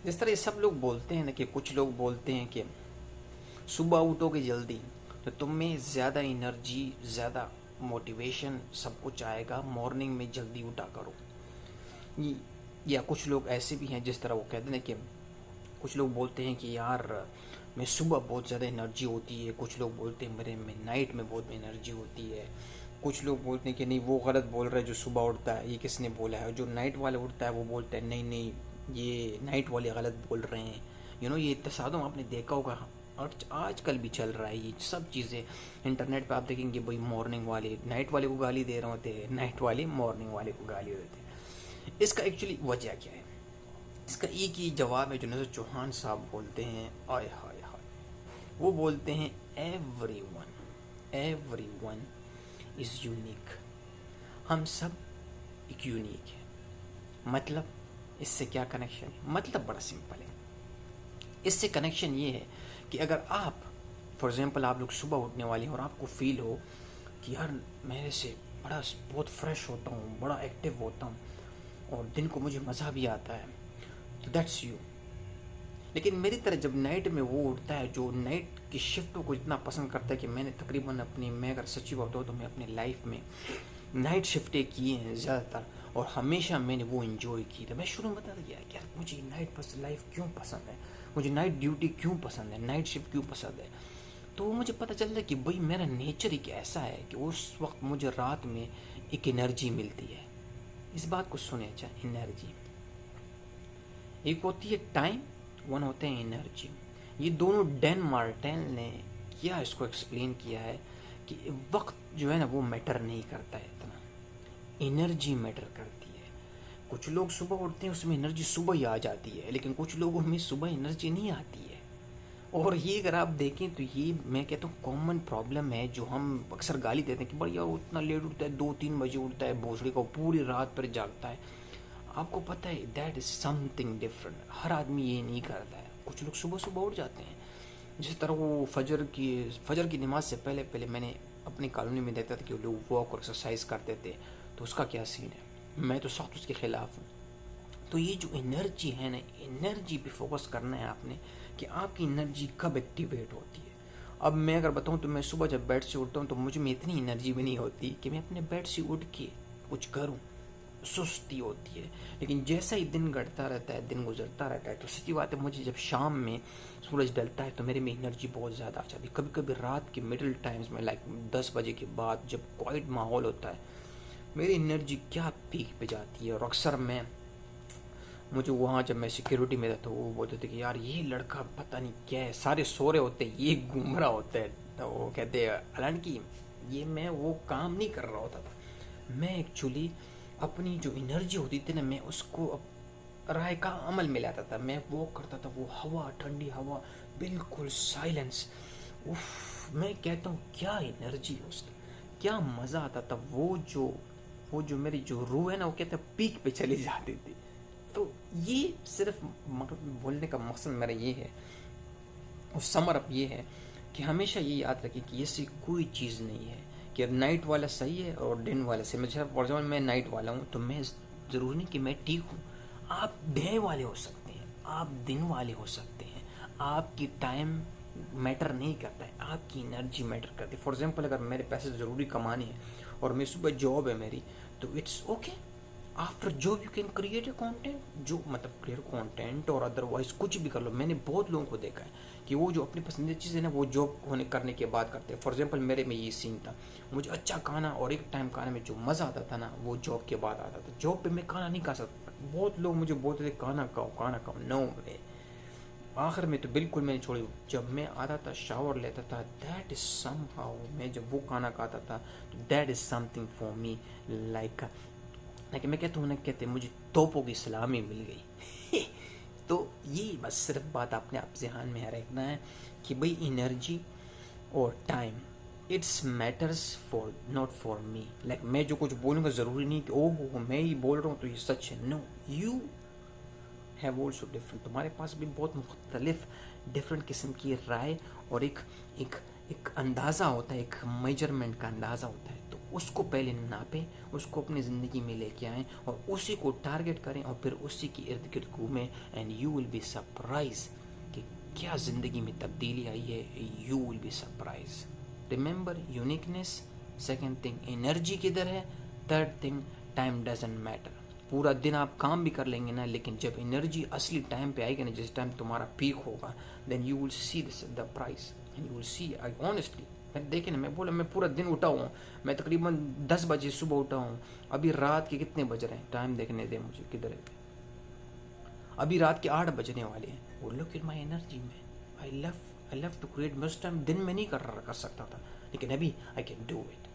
जिस तरह ये सब लोग बोलते हैं ना, कि कुछ लोग बोलते हैं कि सुबह उठोगे जल्दी तो तुम में ज़्यादा एनर्जी, ज़्यादा मोटिवेशन, सब कुछ आएगा, मॉर्निंग में जल्दी उठा करो। ये- या कुछ लोग ऐसे भी हैं जिस तरह वो कहते हैं कि कुछ लोग बोलते हैं कि यार मैं सुबह बहुत ज़्यादा एनर्जी होती है, कुछ लोग बोलते हैं मेरे में नाइट में बहुत एनर्जी होती है, कुछ लोग बोलते हैं कि नहीं वो गलत बोल रहा है जो सुबह उठता है, ये किसने बोला है, जो नाइट वाले उठता है वो बोलते हैं नहीं नहीं ये नाइट वाले गलत बोल रहे हैं। ये तसादम आपने देखा होगा, और आजकल भी चल रहा है ये सब चीज़ें। इंटरनेट पे आप देखेंगे भाई मॉर्निंग वाले नाइट वाले को गाली दे रहे होते हैं, नाइट वाले मॉर्निंग वाले को गाली देते हैं। इसका एक्चुअली वजह क्या है? इसका एक ही जवाब है जो नजर चौहान साहब बोलते हैं, आय हाय हाय। वो बोलते हैं एवरी वन इज़ यूनिक। हम सब एक यूनिक है। मतलब इससे क्या कनेक्शन है? मतलब बड़ा सिंपल है। इससे कनेक्शन ये है कि अगर आप फॉर एग्जांपल आप लोग सुबह उठने वाले हैं और आपको फील हो कि यार मेरे से बड़ा बहुत फ्रेश होता हूँ, बड़ा एक्टिव होता हूँ और दिन को मुझे मज़ा भी आता है, तो दैट्स यू। लेकिन मेरी तरह जब नाइट में वो उठता है जो नाइट की शिफ्टों को इतना पसंद करता है कि मैंने तकरीबन अपनी, मैं अगर सच्ची बात हो तो मैं अपनी लाइफ में नाइट शिफ्टें की हैं ज़्यादातर, और हमेशा मैंने वो इन्जॉय की। तो मैं शुरू में बता दिया कि यार मुझे नाइट लाइफ क्यों पसंद है, मुझे नाइट ड्यूटी क्यों पसंद है, नाइट शिफ्ट क्यों पसंद है। तो वो मुझे पता चलता है कि भाई मेरा नेचर एक ऐसा है कि उस वक्त मुझे रात में एक एनर्जी मिलती है। इस बात को सुने, अच्छा एनर्जी एक होती है टाइम, वन होते हैं एनर्जी। ये दोनों डैन मार्टेल ने क्या इसको एक्सप्लेन किया है कि वक्त जो है ना वो मैटर नहीं करता है इतना, एनर्जी मैटर करती है। कुछ लोग सुबह उठते हैं उसमें एनर्जी सुबह ही आ जाती है, लेकिन कुछ लोगों में सुबह एनर्जी नहीं आती है। और ये अगर आप देखें तो ये मैं कहता हूँ कॉमन प्रॉब्लम है, जो हम अक्सर गाली देते हैं कि भाई यार उतना लेट उठता है, 2-3 बजे उठता है, भोसड़ी को पूरी रात पर जागता है। आपको पता है दैट इज़ समथिंग डिफरेंट। हर आदमी ये नहीं करता है। कुछ लोग सुबह सुबह उठ जाते हैं, जिस तरह वो फजर की नमाज से पहले पहले मैंने अपनी कॉलोनी में देखता था कि वो लोग वॉक और एक्सरसाइज करते थे। तो उसका क्या सीन है? मैं तो सख्त उसके ख़िलाफ़ हूँ। तो ये जो एनर्जी है ना, एनर्जी पे फोकस करना है आपने कि आपकी एनर्जी कब एक्टिवेट होती है। अब मैं अगर बताऊँ तो मैं सुबह जब बेड से उठता हूँ तो मुझे में इतनी एनर्जी भी नहीं होती कि मैं अपने बेड से उठ के कुछ करूँ, सुस्ती होती है। लेकिन जैसा ही दिन घटता रहता है, दिन गुजरता रहता है, तो सच्ची बात है मुझे जब शाम में सूरज ढलता है तो मेरे में एनर्जी बहुत ज़्यादा आ जाती है। कभी कभी रात के मिडिल टाइम्स में लाइक 10 बजे के बाद जब क्वाइट माहौल होता है, मेरी एनर्जी क्या पीक पे जाती है। और अक्सर मैं मुझे वहाँ जब मैं सिक्योरिटी में था तो वो बोलते थे कि यार ये लड़का पता नहीं क्या है, सारे सो रहे होते हैं, ये घूम रहा होता है। तो वो कहते हैं हालांकि ये मैं वो काम नहीं कर रहा होता था, मैं एक्चुअली अपनी जो एनर्जी होती थी ना मैं उसको राय का अमल में लाता था। मैं वो करता था, वो हवा, ठंडी हवा, बिल्कुल साइलेंस, उफ मैं कहता हूँ क्या एनर्जी है उसकी, क्या मज़ा आता था। वो जो मेरी जो रूह है ना वो कहते हैं पीक पे चली जाती थी। तो ये सिर्फ बोलने का मकसद मेरा ये है और समर अप ये है कि हमेशा ये याद रखें कि ऐसी कोई चीज़ नहीं है कि अब नाइट वाला सही है और दिन वाला सही। मैं फॉर एग्जाम्पल मैं नाइट वाला हूँ तो मैं ज़रूरी नहीं कि मैं ठीक हूँ। आप डे वाले हो सकते हैं, आप दिन वाले हो सकते हैं, आपकी टाइम मैटर नहीं करता है, आपकी एनर्जी मैटर करती है। फॉर एग्जाम्पल अगर मेरे पैसे ज़रूरी कमाने हैं और मैं सुबह जॉब है मेरी, तो it's okay. After job you can create a content, जो मतलब क्रिएट कंटेंट और अदरवाइज कुछ भी कर लो। मैंने बहुत लोगों को देखा है कि वो जो अपनी पसंदीदा चीज़ है ना वो जॉब होने करने के बाद करते हैं। फॉर एग्जांपल मेरे में ये सीन था, मुझे अच्छा खाना और एक टाइम खाने में जो मज़ा आता था ना वो जॉब के बाद आता था। जॉब पे मैं खाना नहीं खा सकता। बहुत लोग मुझे बोलते थे खाना खाओ खाना खाओ, नो वे। आखिर में तो बिल्कुल मैंने छोड़ी। जब मैं आता था शावर लेता था, दैट इज़ सम हाउ, मैं जब वो खाना खाता था तो that is something for me, like लेकिन मैं कहता हूँ ना, कहते मुझे तोपों की सलामी मिल गई। तो ये बस सिर्फ बात आपने आप ध्यान में रखना है कि भाई एनर्जी और time it's matters for not for me. Like मैं जो कुछ बोलूँगा ज़रूरी नहीं कि ओह मैं ही बोल रहा हूँ तो ये सच है। No, you have also different, तुम्हारे पास भी बहुत मुख्तलिफ डिफरेंट किस्म की राय और एक एक एक अंदाज़ा होता है, एक मेजरमेंट का अंदाज़ा होता है। तो उसको पहले नापें, उसको अपनी ज़िंदगी में लेके आएँ और उसी को टारगेट करें और फिर उसी के इर्द गिर्द घूमें। And you will be surprise कि क्या ज़िंदगी में तब्दीली आई है। You will be surprise. Remember uniqueness. Second thing, energy किधर है। Third thing, time doesn't matter. पूरा दिन आप काम भी कर लेंगे ना, लेकिन जब एनर्जी असली टाइम पे आएगी ना, जिस टाइम तुम्हारा पीक होगा, then you will see this the price and you will see. I honestly, मैं देखे ना, मैं बोला मैं पूरा दिन उठा हूँ, मैं तकरीबन 10 बजे सुबह उठा हूँ। अभी रात के कितने बज रहे हैं, टाइम देखने दे मुझे, किधर है। अभी रात के 8 बजने वाले हैं। वो लुक इन माई एनर्जी में। I love to create. मैं उस टाइम दिन में नहीं कर सकता था, लेकिन अभी आई कैन डू इट।